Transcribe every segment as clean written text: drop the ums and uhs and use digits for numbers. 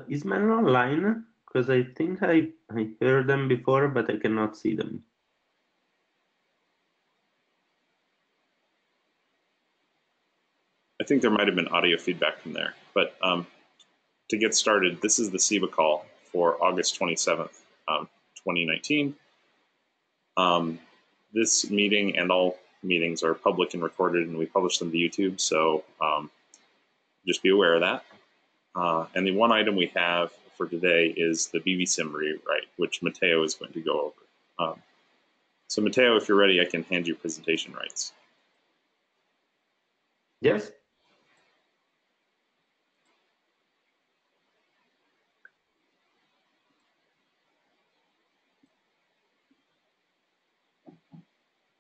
Is man online? Because I think I heard them before, but I cannot see them. I think there might have been audio feedback from there, but to get started, this is the SEBA call for August 27th, 2019. This meeting and all meetings are public and recorded, and we publish them to YouTube, so just be aware of that. And the one item we have for today is the BBSIM rewrite, which Matteo is going to go over. So Matteo, if you're ready, I can hand you presentation rights. Yes.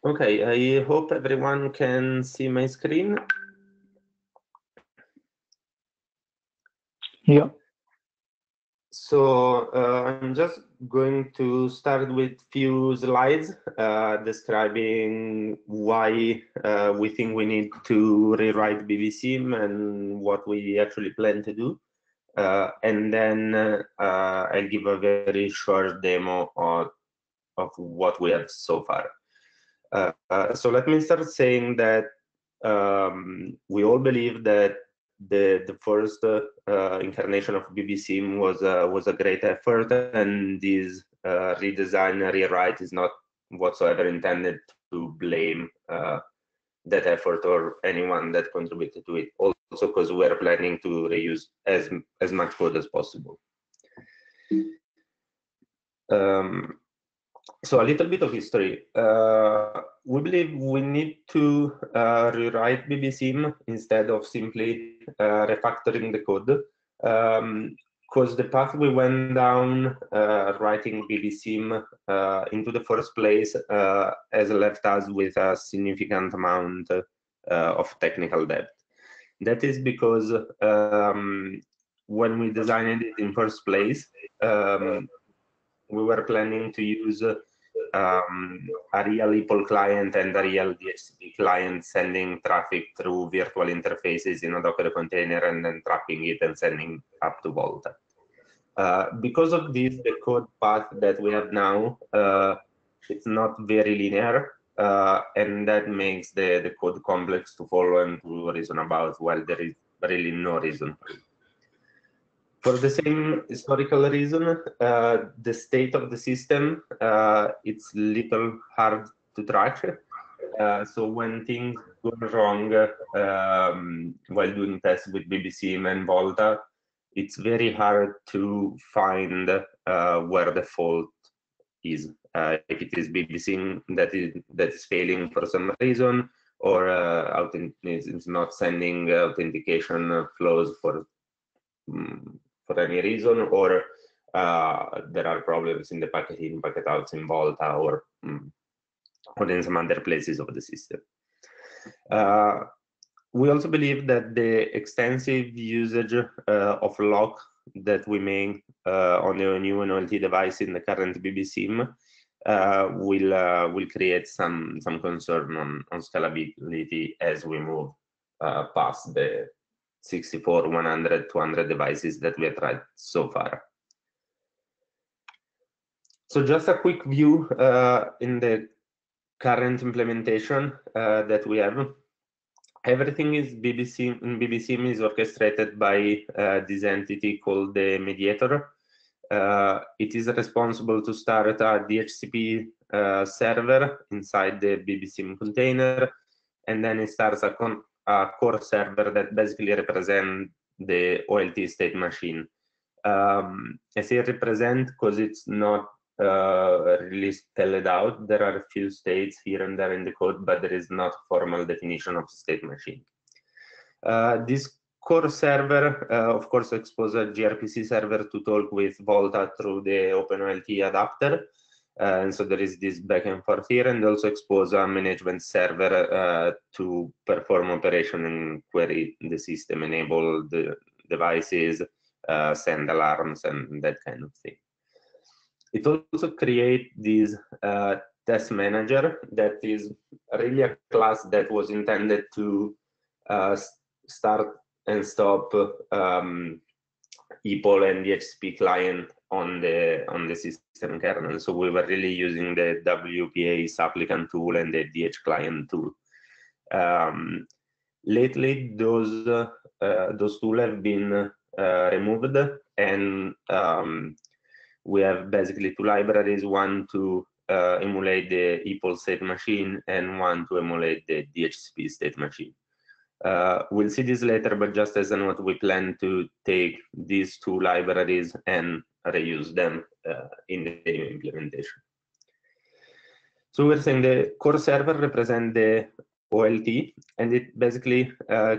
Okay, I hope everyone can see my screen. Yeah. So I'm just going to start with few slides describing why we think we need to rewrite BBSIM and what we actually plan to do. And then I'll give a very short demo of what we have so far. So let me start saying that we all believe that the first incarnation of BBSIM was a great effort, and this redesign, rewrite is not whatsoever intended to blame that effort or anyone that contributed to it. Also, because we're planning to reuse as much code as possible. So a little bit of history. We believe we need to rewrite BBSIM instead of simply refactoring the code, because the path we went down writing BBSIM into the first place has left us with a significant amount of technical debt. That is because when we designed it in first place, we were planning to use a real EPOL client and a real DHCP client sending traffic through virtual interfaces in a Docker container and then tracking it and sending up to Volta. Because of this, the code path that we have now, it's not very linear, and that makes the code complex to follow and to reason about, while there is really no reason for it. For the same historical reason, the state of the system, it's little hard to track. So when things go wrong while doing tests with BBSIM and Volta, it's very hard to find where the fault is. If it is BBSIM that is failing for some reason, or it's not sending authentication flows for any reason, or there are problems in the packet in, packet outs in Volta, or in some other places of the system. We also believe that the extensive usage of lock that we make on the new NOLT device in the current BBSIM will create some concern on scalability as we move past the 64, 100, 200 devices that we have tried so far. So just a quick view in the current implementation that we have. Everything is BBSIM is orchestrated by this entity called the mediator. It is responsible to start a DHCP server inside the BBSIM container, and then it starts a core server that basically represents the OLT state machine. I say represent because it's not really spelled out. There are a few states here and there in the code, but there is not formal definition of state machine. This core server, of course, exposes a gRPC server to talk with Volta through the OpenOLT adapter. And so there is this back and forth here, and also expose a management server to perform operation and query the system, enable the devices, send alarms, and that kind of thing. It also creates this test manager that is really a class that was intended to start and stop EPOL and DHCP client on the system kernel. So we were really using the WPA supplicant tool and the DH client tool. Lately, those tools have been removed, and we have basically two libraries: one to emulate the EPOL state machine, and one to emulate the DHCP state machine. We'll see this later, but just as a note, we plan to take these two libraries and reuse them in the new implementation. So we're saying the core server represents the OLT, and it basically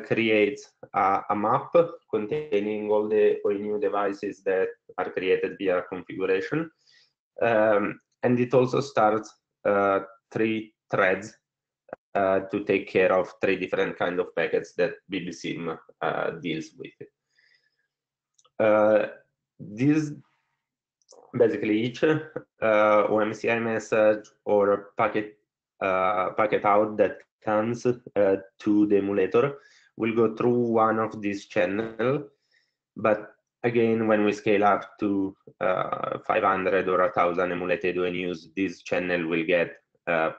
creates a map containing all the ONU devices that are created via configuration. And it also starts 3 threads to take care of 3 different kinds of packets that BBSIM deals with. These basically each OMCI message or packet out that comes to the emulator will go through one of these channels. But again, when we scale up to 500 or 1,000 emulated ONUs, this channel will get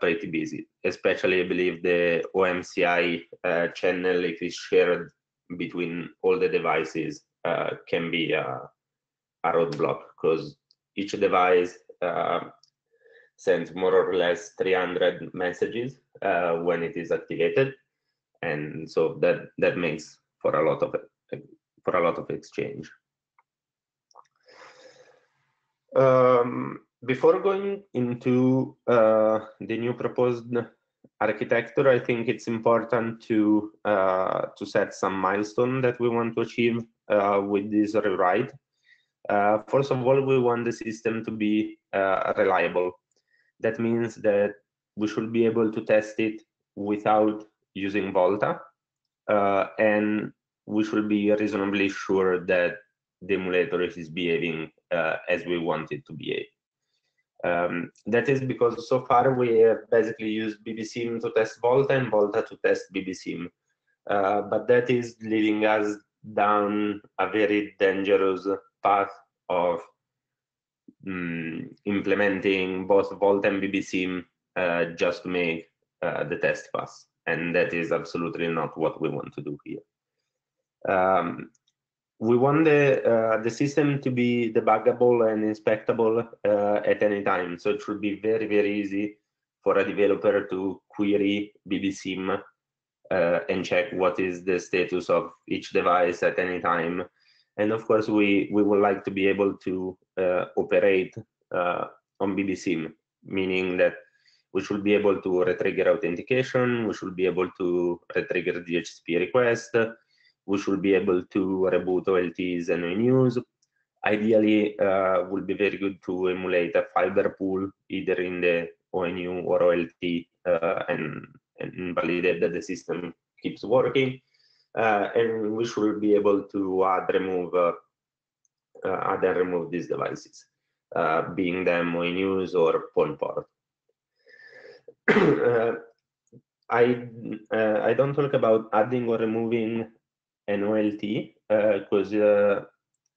pretty busy. Especially, I believe the OMCI channel, if it's shared between all the devices, can be a roadblock, because each device sends more or less 300 messages when it is activated, and so that makes for a lot of exchange. Before going into the new proposed architecture, I think it's important to set some milestone that we want to achieve with this rewrite. First of all, we want the system to be reliable. That means that we should be able to test it without using Volta, and we should be reasonably sure that the emulator is behaving as we want it to behave. That is because so far we have basically used BBSIM to test Volta and Volta to test BBSIM, but that is leading us down a very dangerous path of implementing both Volta and BBSIM just to make the test pass, and that is absolutely not what we want to do here. We want the system to be debuggable and inspectable at any time, so it should be very, very easy for a developer to query BBSIM and check what is the status of each device at any time. And of course, we would like to be able to operate on BBSIM, meaning that we should be able to retrigger authentication, we should be able to retrigger DHCP request, we should be able to reboot OLTs and ONUs. Ideally, would be very good to emulate a fiber pool either in the ONU or OLT and validate that the system keeps working. And we should be able to add and remove these devices, being them ONUs or PON port. I don't talk about adding or removing an OLT because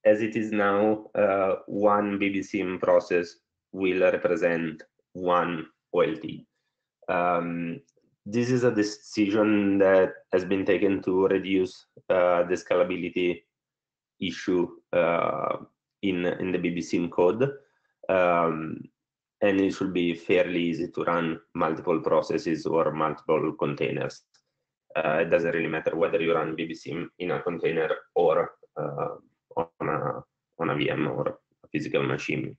as it is now, one BBSIM process will represent one OLT. This is a decision that has been taken to reduce the scalability issue in the BBSIM code, and it should be fairly easy to run multiple processes or multiple containers. It doesn't really matter whether you run BBSIM in a container or on a VM or a physical machine.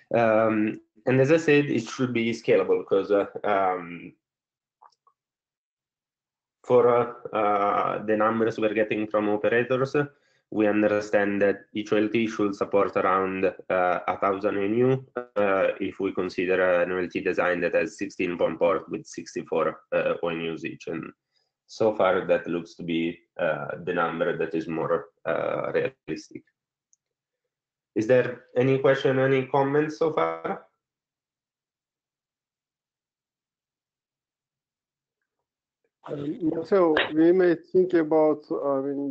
And as I said, it should be scalable because for the numbers we're getting from operators, we understand that each OLT should support around 1,000 ONU if we consider an OLT design that has 16 PON ports with 64 ONUs each. And so far, that looks to be the number that is more realistic. Is there any question, any comments so far? So we may think about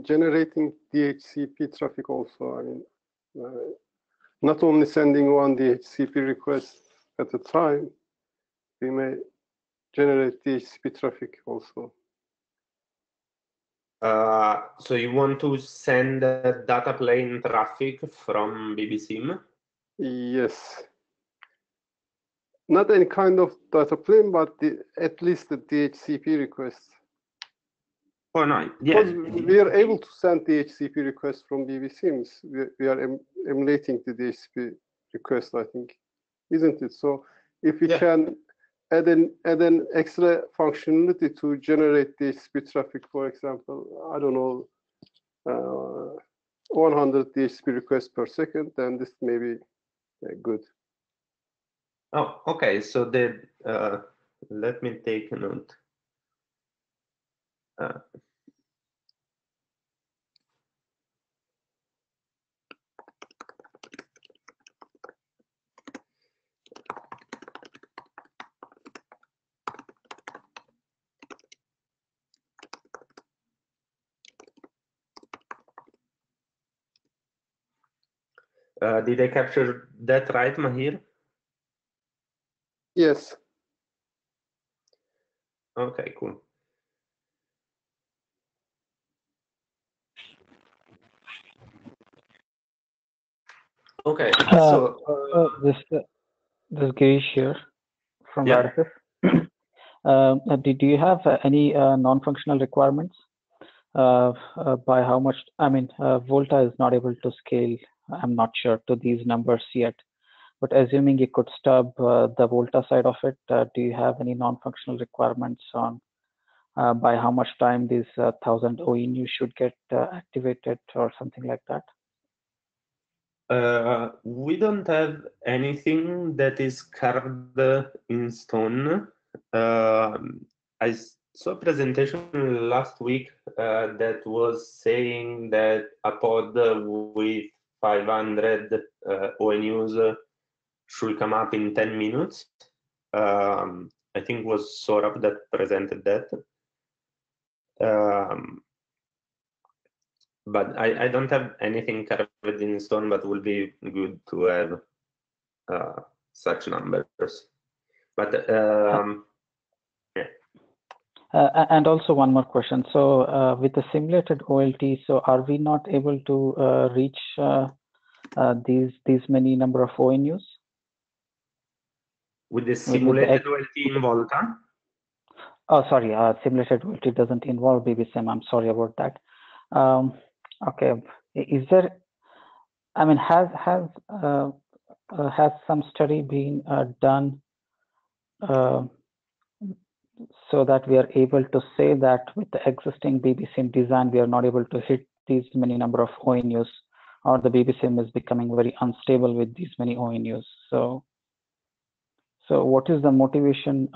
generating DHCP traffic also. Not only sending one DHCP request at a time, we may generate DHCP traffic also. So you want to send data plane traffic from BBSIM? Yes. Not any kind of data plane, but at least the DHCP request. Oh, no, yeah. Because we are able to send DHCP requests from BBSIMs. We are emulating the DHCP request, I think, isn't it? So if we can add an extra functionality to generate DHCP traffic, for example, I don't know, 100 DHCP requests per second, then this may be good. Oh, okay. So let me take a note. Did I capture that right, Mahir? Yes. Okay, cool. Okay, so this is Girish here from Radisys. Do you have any non-functional requirements? By how much? I mean, Volta is not able to scale. I'm not sure to these numbers yet. But assuming you could stub the Volta side of it, do you have any non-functional requirements on by how much time these 1,000 OENU should get activated or something like that? We don't have anything that is carved in stone. I saw a presentation last week that was saying that a pod with 500 ONUs should come up in 10 minutes. I think it was Sorab that presented that. But I don't have anything carved in stone, but it will be good to have such numbers. But yeah. And also one more question. So with the simulated OLT, so are we not able to reach these many number of ONUs? With the simulated OLT in Volta? Oh, sorry, simulated OLT doesn't involve BBSIM. I'm sorry about that. Okay, is there? I mean, has some study been done so that we are able to say that with the existing BBSIM design, we are not able to hit these many number of ONUs, or the BBSIM is becoming very unstable with these many ONUs. So what is the motivation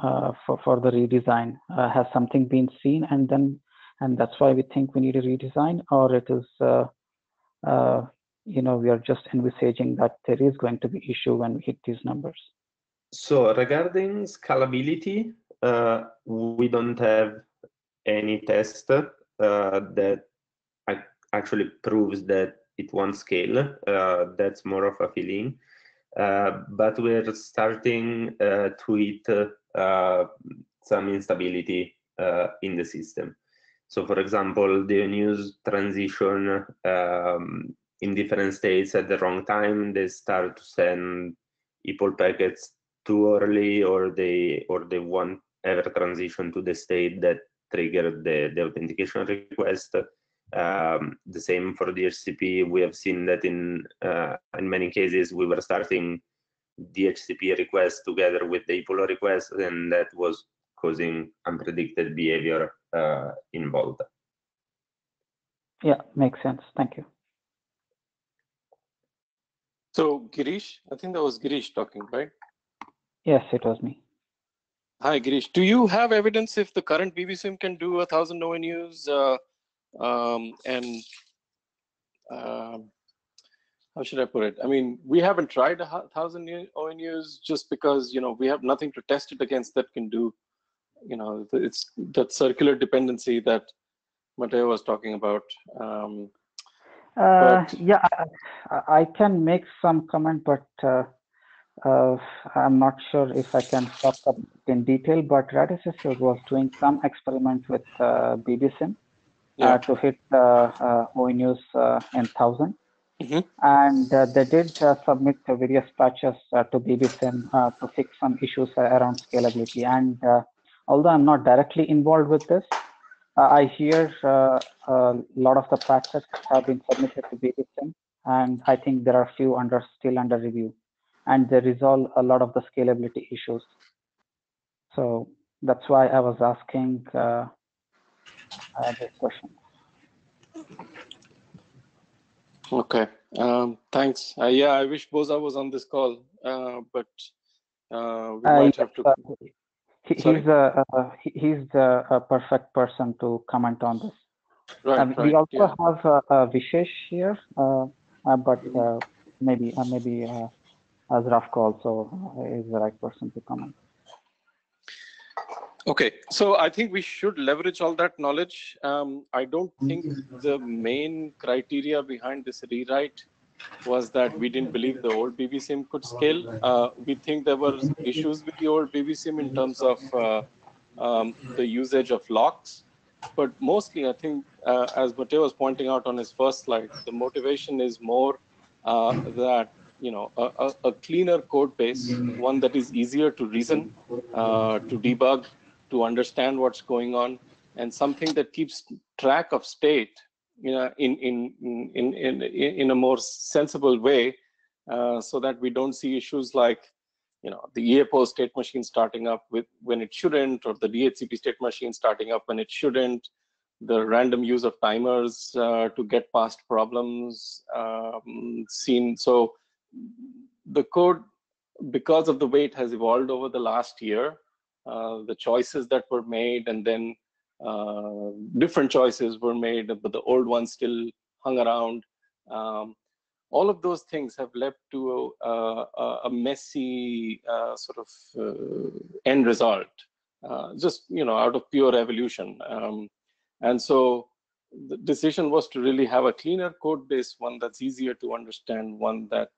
for the redesign? Has something been seen and that's why we think we need a redesign, or it is we are just envisaging that there is going to be issue when we hit these numbers? So regarding scalability, we don't have any test that actually proves that it won't scale. That's more of a feeling. But we're starting to hit some instability in the system. So for example, the news transition in different states at the wrong time, they start to send EPOL packets too early, or they won't ever transition to the state that triggered the authentication request. The same for DHCP. We have seen that in many cases we were starting DHCP requests together with the EPOL request, and that was causing unpredicted behavior in Volta. Yeah, makes sense. Thank you. So Girish, I think that was Girish talking, right? Yes, it was me. Hi, Girish. Do you have evidence if the current BBSIM can do 1,000 ONUs? How should I put it? I mean, we haven't tried 1,000 ONUs just because we have nothing to test it against that can do it's that circular dependency that Matteo was talking about. Yeah, I can make some comment, but I'm not sure if I can talk up in detail. But Radisys was doing some experiment with BBSIM to hit ONUs in 1,000. And they did submit various patches to BBSIM to fix some issues around scalability. And although I'm not directly involved with this, I hear a lot of the patches have been submitted to BBSIM, and I think there are a few still under review, and they resolve a lot of the scalability issues. So that's why I was asking this question. Okay, thanks. Yeah, I wish Boza was on this call, but we might have to. He's the perfect person to comment on this. Right. We also have Vishesh here, but maybe Zdravko also is the right person to comment. Okay, so I think we should leverage all that knowledge. I don't think the main criteria behind this rewrite was that we didn't believe the old BBSIM could scale. We think there were issues with the old BBSIM in terms of the usage of locks. But mostly, I think, as Matteo was pointing out on his first slide, the motivation is more that a cleaner code base, one that is easier to reason, to debug, to understand what's going on, and something that keeps track of state in a more sensible way, so that we don't see issues like the EAPO state machine starting up when it shouldn't, or the DHCP state machine starting up when it shouldn't, the random use of timers to get past problems seen. So the code, because of the way it has evolved over the last year, the choices that were made, and then different choices were made, but the old ones still hung around. All of those things have led to a messy sort of end result, just out of pure evolution. And so the decision was to really have a cleaner code base, one that's easier to understand, one that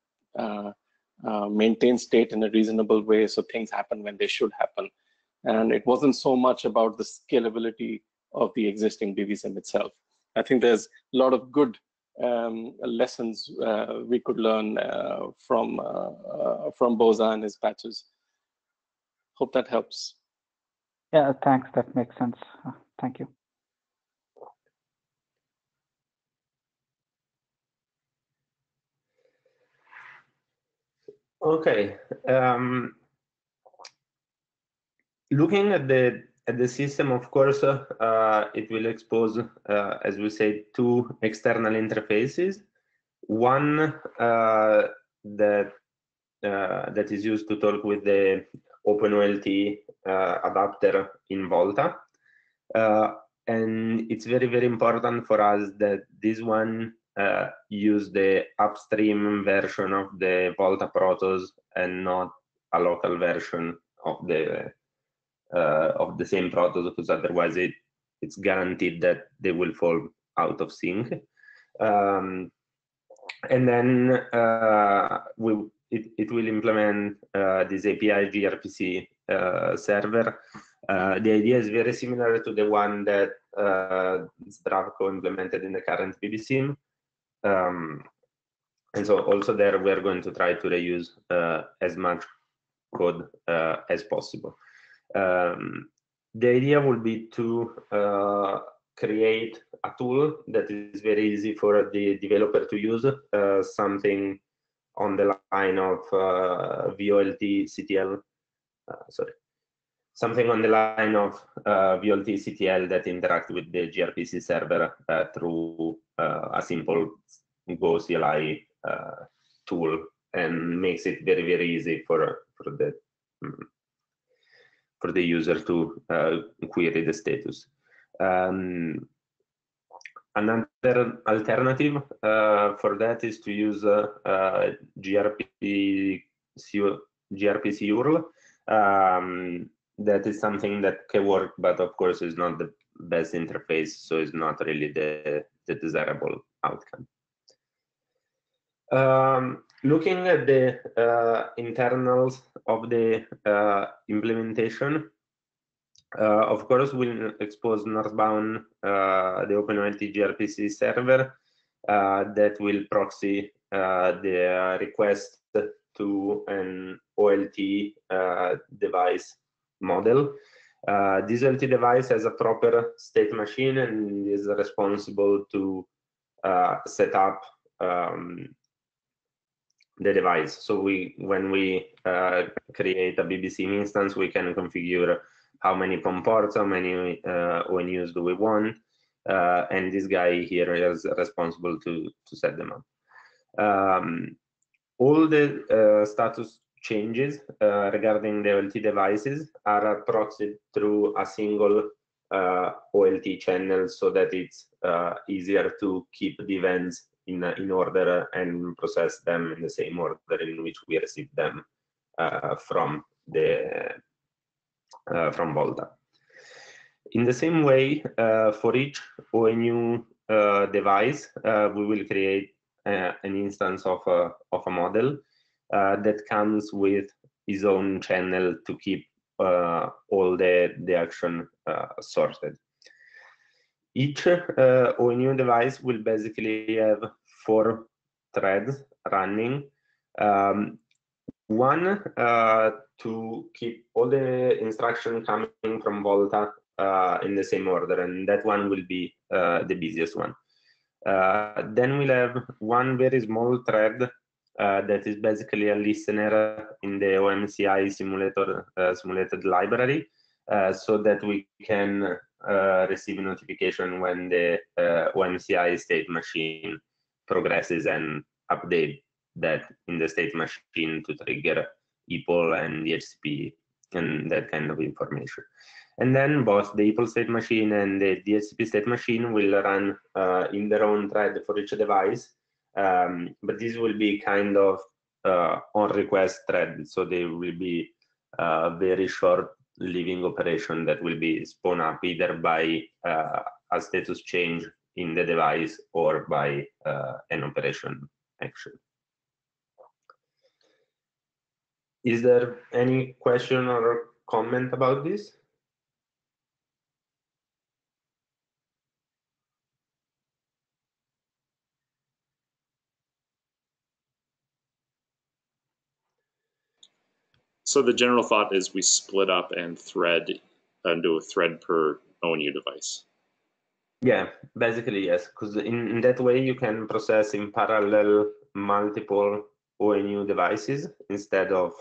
maintains state in a reasonable way, so things happen when they should happen. And it wasn't so much about the scalability of the existing BBSIM itself. I think there's a lot of good lessons we could learn from Boza and his patches. Hope that helps. Yeah, thanks. That makes sense. Thank you. Okay. Looking at the system, of course, it will expose, as we said, two external interfaces. One that is used to talk with the OpenOLT adapter in Volta, and it's very, very important for us that this one use the upstream version of the Volta protos and not a local version of the same protos, because otherwise it's guaranteed that they will fall out of sync. And then it will implement this API gRPC server. The idea is very similar to the one that Zdravko implemented in the current BBSIM. And so also there we're going to try to reuse as much code as possible. The idea will be to create a tool that is very easy for the developer to use, something on the line of VOLT-CTL, something on the line of VOLT-CTL that interact with the gRPC server through a simple Go CLI tool, and makes it very, very easy for the user to query the status. Another alternative for that is to use gRPC URL. that is something that can work, but of course is not the best interface, so it's not really the desirable outcome. Looking at the internals of the implementation, of course, we'll expose northbound the OpenOLT gRPC server that will proxy the request to an OLT device model. This OLT device has a proper state machine and is responsible to set up the device. So when we create a BBC instance, we can configure how many POM ports, how many ONUs do we want, and this guy here is responsible to set them up. All the status changes regarding the OLT devices are proxied through a single OLT channel, so that it's easier to keep the events in order and process them in the same order in which we receive them from Volta. In the same way, for each ONU device, we will create an instance of a model that comes with its own channel to keep all the action sorted. Each ONU device will basically have 4 threads running. One to keep all the instruction coming from Volta in the same order, and that one will be the busiest one. Then we'll have one very small thread that is basically a listener in the OMCI simulated library, so that we can receive a notification when the OMCI state machine progresses and update that in the state machine to trigger EPOL and DHCP and that kind of information. And then both the EPOL state machine and the DHCP state machine will run in their own thread for each device, but this will be kind of on request thread, so they will be very short living operation that will be spun up either by a status change in the device or by an operation action. Is there any question or comment about this? So the general thought is we split up and thread and do a thread per ONU device. Yeah, basically yes, because in that way you can process in parallel multiple ONU devices instead of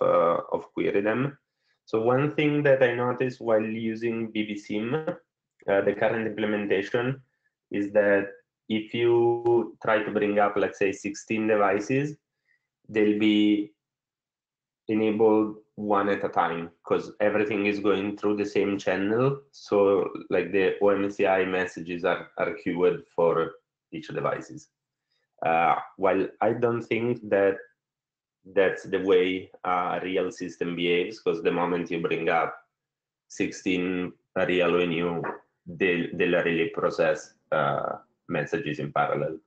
query them. So one thing that I noticed while using BBSIM, the current implementation, is that if you try to bring up, let's say, 16 devices, they'll be enabled one at a time because everything is going through the same channel. So like the OMCI messages are queued for each devices. While I don't think that that's the way a real system behaves, because the moment you bring up 16 real ONU, they'll really process messages in parallel.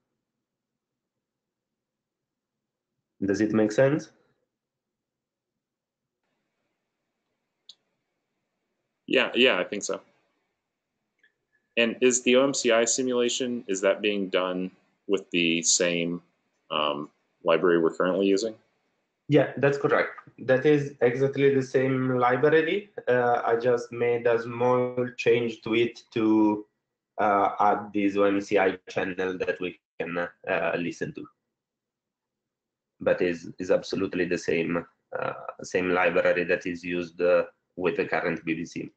Does it make sense? Yeah, I think so. And is the OMCI simulation, is that being done with the same library we're currently using? Yeah, that's correct. That is exactly the same library. I just made a small change to it to add this OMCI channel that we can listen to. But is absolutely the same same library that is used with the current BBC.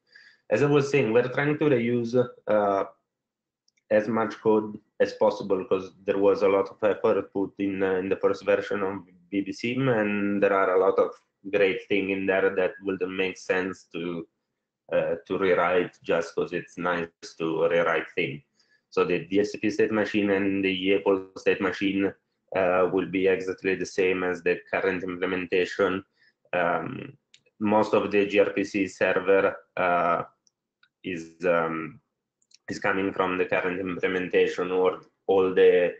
As I was saying, we're trying to reuse as much code as possible because there was a lot of effort put in the first version of BBSIM, and there are a lot of great things in there that wouldn't make sense to rewrite just because it's nice to rewrite things. So the DHCP state machine and the EPOL state machine will be exactly the same as the current implementation. most of the gRPC server is coming from the current implementation, or all the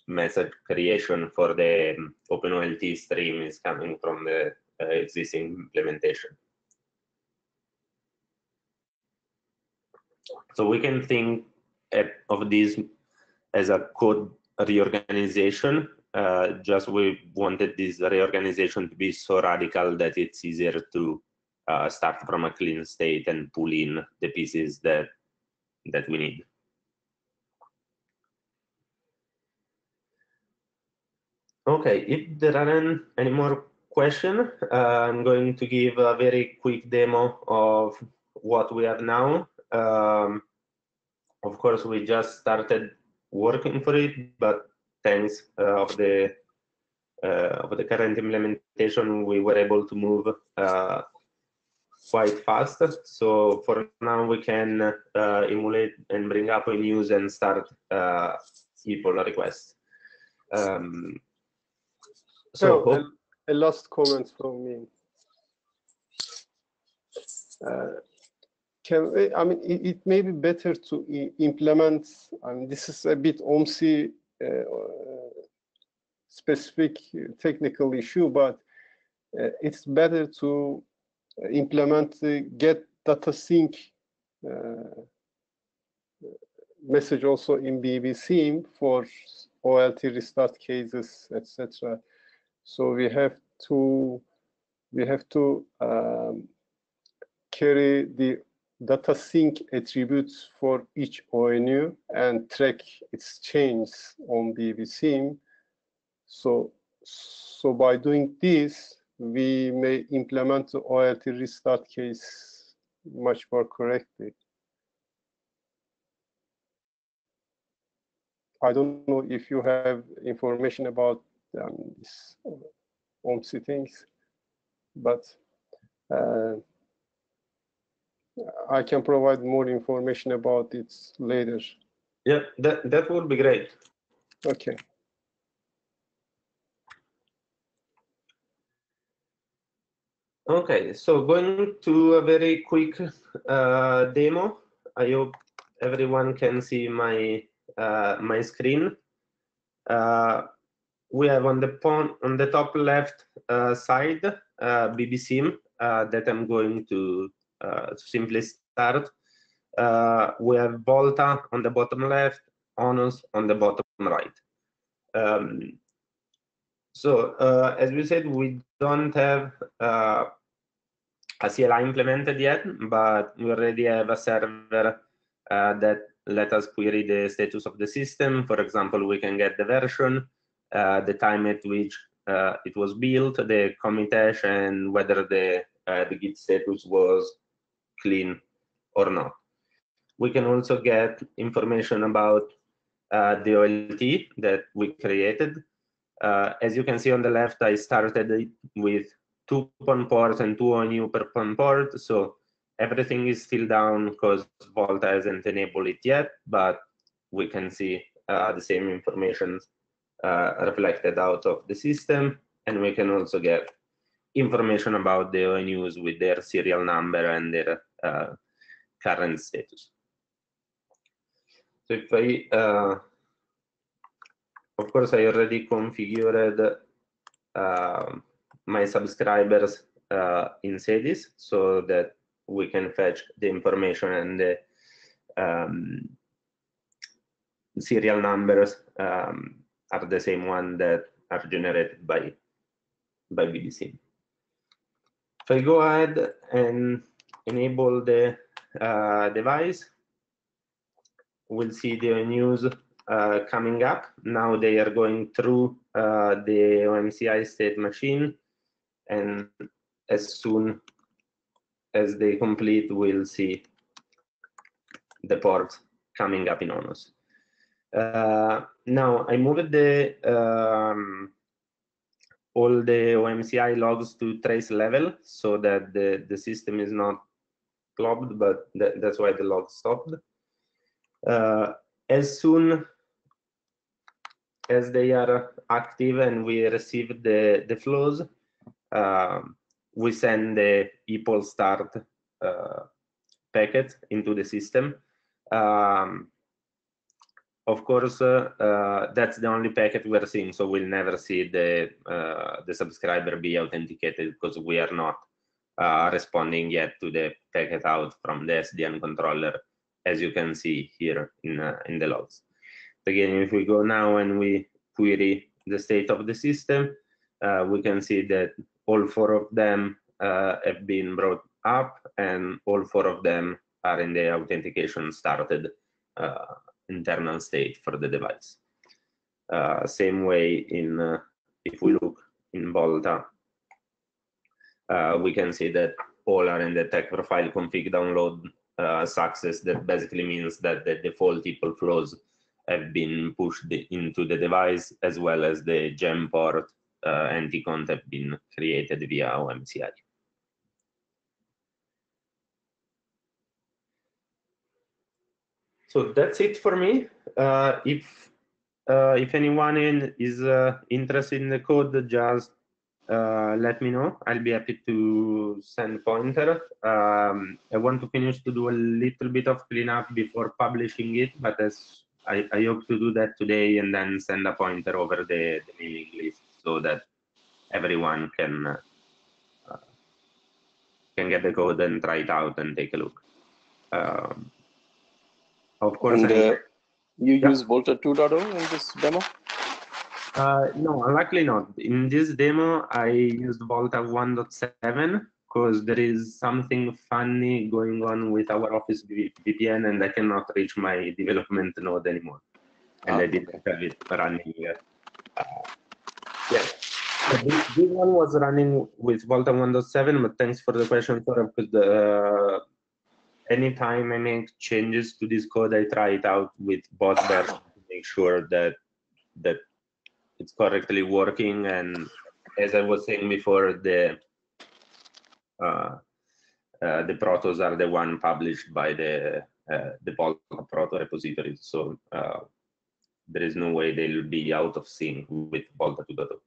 message creation for the OpenOLT stream is coming from the existing implementation. So we can think of this as a code reorganization. Just we wanted this reorganization to be so radical that it's easier to start from a clean state and pull in the pieces that we need. Okay, if there aren't any more questions, I'm going to give a very quick demo of what we have now. Of course, we just started working for it, but thanks of the current implementation, we were able to move quite fast. So for now, we can emulate and bring up a news and start pull requests. So a last comment from me. I mean, it may be better to implement, and this is a bit OMSI specific technical issue, but it's better to implement the get data sync message also in BBSIM for OLT restart cases, etc. So we have to carry the data sync attributes for each ONU and track its changes on BBSIM. So by doing this, we may implement the OLT restart case much more correctly. I don't know if you have information about these OMSI things, but I can provide more information about it later. Yeah, that would be great. Okay. Okay, so going to a very quick demo. I hope everyone can see my my screen. We have on the top left side BBSIM that I'm going to simply start. We have Volta on the bottom left, ONUS on the bottom right. So as we said, we don't have a CLI implemented yet, but we already have a server that let us query the status of the system. For example, we can get the version, the time at which it was built, the commit hash, and whether the Git status was clean or not. We can also get information about the OLT that we created. As you can see on the left, I started with 2 PON ports and 2 ONU per PON port. So everything is still down because Volta hasn't enabled it yet, but we can see the same information reflected out of the system. And we can also get information about the ONUs with their serial number and their current status. So if I, of course, I already configured my subscribers in SEDIS so that we can fetch the information, and the serial numbers are the same one that are generated by BBSIM. If I go ahead and enable the device, we'll see the news coming up. Now they are going through the OMCI state machine, and as soon as they complete, we'll see the port coming up in ONUS. Now I moved the all the OMCI logs to trace level so that the system is not clogged, but that's why the log stopped. As soon as they are active and we receive the flows, we send the equal start packet into the system. Of course, that's the only packet we're seeing, so we'll never see the subscriber be authenticated because we are not responding yet to the packet out from the SDN controller, as you can see here in the logs. Again, if we go now and we query the state of the system, we can see that all 4 of them have been brought up, and all 4 of them are in the authentication started internal state for the device. Same way in if we look in Volta, we can see that all are in the tech profile config download success. That basically means that the default equal flows have been pushed into the device, as well as the gem port anti-cont have been created via OMCI. So that's it for me. If anyone is interested in the code, just let me know. I'll be happy to send pointer. I want to finish to do a little bit of cleanup before publishing it, but as I hope to do that today and then send a pointer over the mailing list so that everyone can get the code and try it out and take a look. Of course, and you use Volta 2.0 in this demo? No, luckily not. In this demo, I used Volta 1.7 because there is something funny going on with our Office VPN, and I cannot reach my development node anymore. And I didn't have it running here. Yeah. This one was running with Volta 1.7, but thanks for the question, Sora, because anytime I make changes to this code, I try it out with both versions to make sure that it's correctly working. And as I was saying before, the protos are the one published by the Volta proto repository, so there is no way they'll be out of sync with Volta 2.0.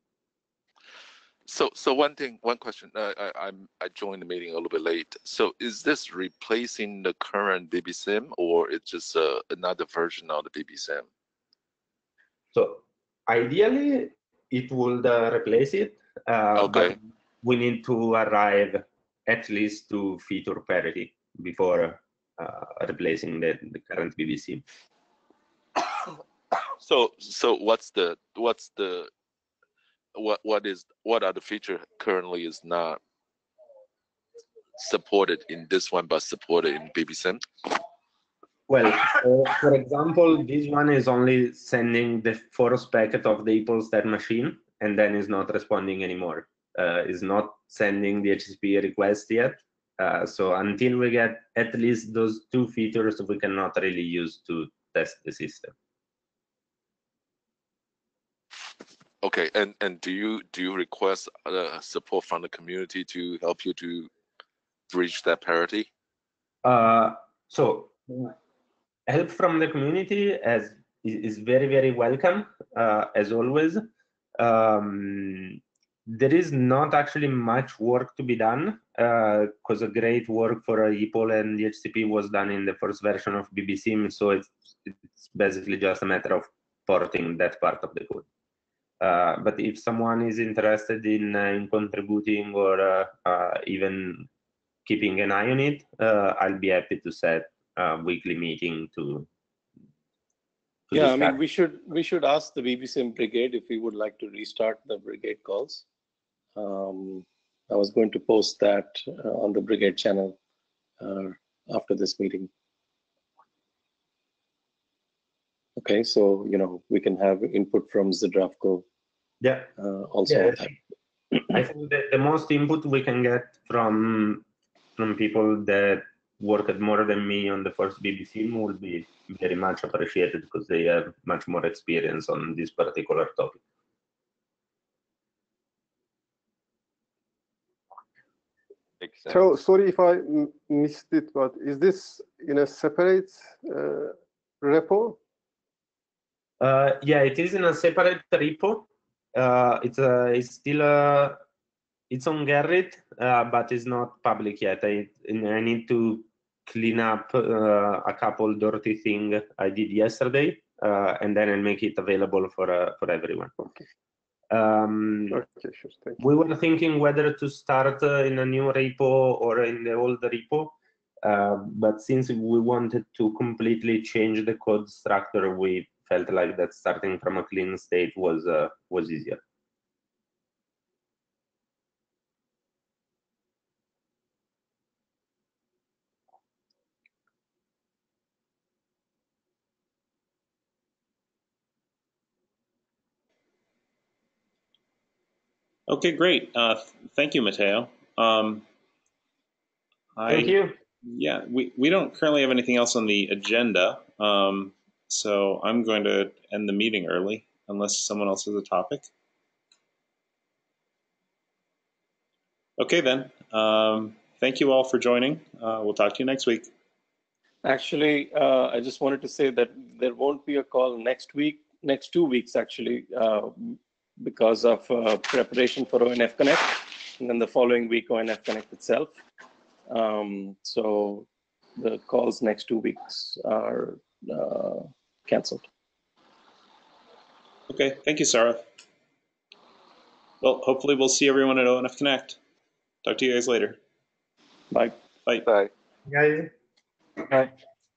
So one question. I joined the meeting a little bit late. So is this replacing the current BBSIM, or it's just another version of the BBSIM? So ideally, it would replace it. But we need to arrive at least to feature parity before replacing the current BBSIM. So what are the features currently is not supported in this one but supported in BBSIM? Well, for example, this one is only sending the first packet of the equal state machine and then is not responding anymore. Is not sending the HTTP request yet. So until we get at least those 2 features, we cannot really use to test the system. Okay, and do you request support from the community to help you to reach that parity? So help from the community is very, very welcome, as always. There is not actually much work to be done because a great work for EPOL and DHCP was done in the first version of BBSIM, so it's basically just a matter of porting that part of the code. But if someone is interested in contributing or even keeping an eye on it, I'll be happy to set a weekly meeting to yeah, discuss. I mean, we should ask the BBSIM brigade if we would like to restart the brigade calls. I was going to post that on the brigade channel after this meeting. Okay, so we can have input from Zdravko. Yeah. Also. Yeah. I think that the most input we can get from people that worked more than me on the first BBSIM will be very much appreciated because they have much more experience on this particular topic. So sorry if I missed it, but is this in a separate repo? Yeah, it is in a separate repo. It's still It's on Gerrit, but it's not public yet. I need to clean up a couple dirty things I did yesterday, and then I'll make it available for everyone. Okay. Okay, sure. Thank you. We were thinking whether to start in a new repo or in the old repo, but since we wanted to completely change the code structure, we felt like that starting from a clean state was easier. Okay, great. Thank you, Matteo. Thank you. Yeah, we don't currently have anything else on the agenda, so I'm going to end the meeting early unless someone else has a topic. Okay, then. Thank you all for joining. We'll talk to you next week. Actually, I just wanted to say that there won't be a call next week, next 2 weeks actually, because of preparation for ONF Connect, and then the following week ONF Connect itself. So the calls next 2 weeks are canceled. Okay, thank you, Sarah. Well, hopefully we'll see everyone at ONF Connect. Talk to you guys later. Bye. Bye. Bye. Guys. Bye.